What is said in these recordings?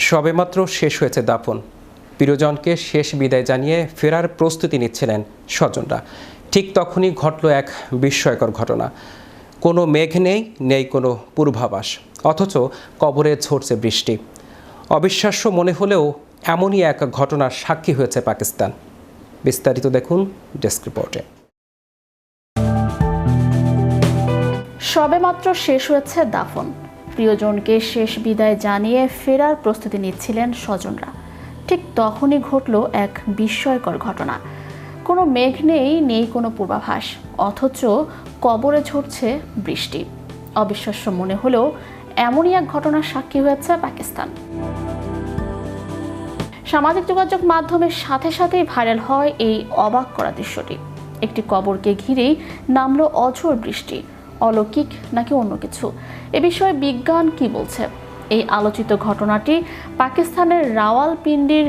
সবেমাত্র শেষ হয়েছে দাফন। প্রিয়জনকে শেষ বিদায় জানিয়ে ফেরার প্রস্তুতি নিচ্ছিলেন স্বজনরা। ঠিক তখনই ঘটল এক বিস্ময়কর ঘটনা। কোনো মেঘ নেই কোনো পূর্বাভাস, অথচ কবরে ঝরছে বৃষ্টি। অবিশ্বাস্য মনে হলেও এমনই এক ঘটনার সাক্ষী হয়েছে পাকিস্তান। বিস্তারিত দেখুন ডেস্ক রিপোর্টে। সবেমাত্র শেষ হয়েছে দাফন। প্রিয়জনকে শেষ বিদায় জানিয়ে ফেরার প্রস্তুতি নিচ্ছিলেন স্বজনরা। ঠিক তখনই ঘটল এক বিস্ময়কর ঘটনা। কোনো মেঘ নেই কোনো পূর্বাভাস, অথচ কবরে ঝরছে বৃষ্টি। অবিশ্বাস্য মনে হলেও এমনই এক ঘটনার সাক্ষী হয়েছে পাকিস্তান। সামাজিক যোগাযোগ মাধ্যমের সাথে সাথেই ভাইরাল হয় এই অবাক করা দৃশ্যটি। একটি কবরকে ঘিরেই নামলো অঝোর বৃষ্টি। অলৌকিক নাকি অন্য কিছু, এ বিষয়ে বিজ্ঞান কি বলছে? এই আলোচিত ঘটনাটি পাকিস্তানের রাওয়ালপিন্ডির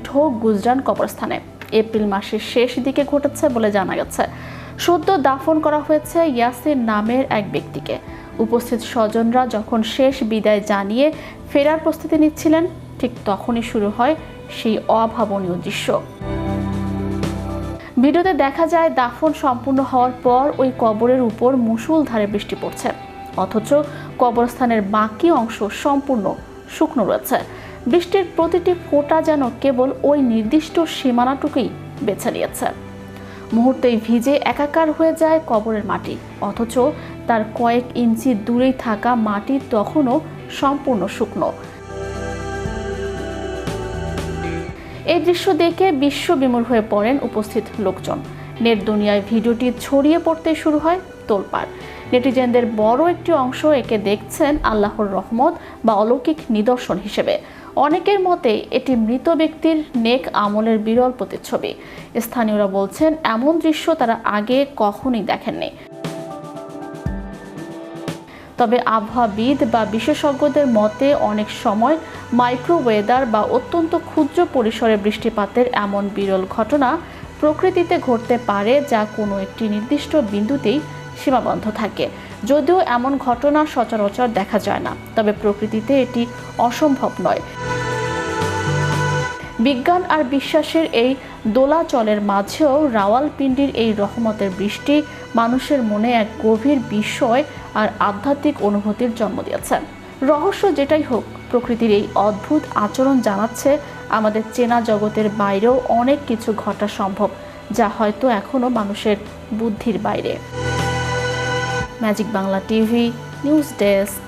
ঢোক গুজরান কবরস্থানে। এপ্রিল মাসের শেষ দিকে ঘটেছে বলে জানা গেছে। সদ্য দাফন করা হয়েছে ইয়াসির নামের এক ব্যক্তিকে। উপস্থিত স্বজনরা যখন শেষ বিদায় জানিয়ে ফেরার প্রস্তুতি নিচ্ছিলেন, ঠিক তখনই শুরু হয় সেই অভাবনীয় দৃশ্য। ভিডিওতে দেখা যায় দাফন সম্পূর্ণ হওয়ার পর ওই কবরের উপর মুষলধারে বৃষ্টি পড়ছে, অথচ কবরস্থানের বাকি অংশ সম্পূর্ণ শুকনো রয়েছে। বৃষ্টির প্রতিটি ফোঁটা যেন কেবল ওই নির্দিষ্ট সীমানাটুকুই বেছে নিয়েছে। মুহূর্তেই ভিজে একাকার হয়ে যায় কবরের মাটি, অথচ তার কয়েক ইঞ্চি দূরেই থাকা মাটি তখনও সম্পূর্ণ শুকনো। এই দৃশ্য দেখে বিশ্ববিমূঢ় হয়ে পড়েন উপস্থিত লোকজন। নেট দুনিয়ায় ভিডিওটি ছড়িয়ে পড়তে শুরু হয় তোলপাড়। নেটিজেনদের বড় একটি অংশ একে দেখছেন আল্লাহর রহমত বা অলৌকিক নিদর্শন হিসেবে। অনেকের মতে এটি মৃত ব্যক্তির নেক আমলের বিরল প্রতিচ্ছবি। স্থানীয়রা বলছেন এমন দৃশ্য তারা আগে কখনোই দেখেননি। তবে আবহাওয়াবিদ বা বিশেষজ্ঞদের মতে অনেক সময় মাইক্রোওয়েদার বা অত্যন্ত ক্ষুদ্র পরিসরে বৃষ্টিপাতের এমন বিরল ঘটনা প্রকৃতিতে ঘটতে পারে, যা কোনো একটি নির্দিষ্ট বিন্দুতেই সীমাবদ্ধ থাকে। যদিও এমন ঘটনা সচরাচর দেখা যায় না, তবে প্রকৃতিতে এটি অসম্ভব নয়। বিজ্ঞান আর বিশ্বাসের এই দোলাচলের মাঝেও রাওয়ালপিন্ডির এই রহমতের বৃষ্টি মানুষের মনে এক গভীর বিস্ময় আর আধ্যাত্মিক অনুভূতির জন্ম দিয়েছে। রহস্য যেটাই হোক, প্রকৃতির এই অদ্ভুত আচরণ জানাচ্ছে আমাদের চেনা জগতের বাইরেও অনেক কিছু ঘটা সম্ভব, যা হয়তো এখনো মানুষের বুদ্ধির বাইরে। Magic Bangla TV news desk.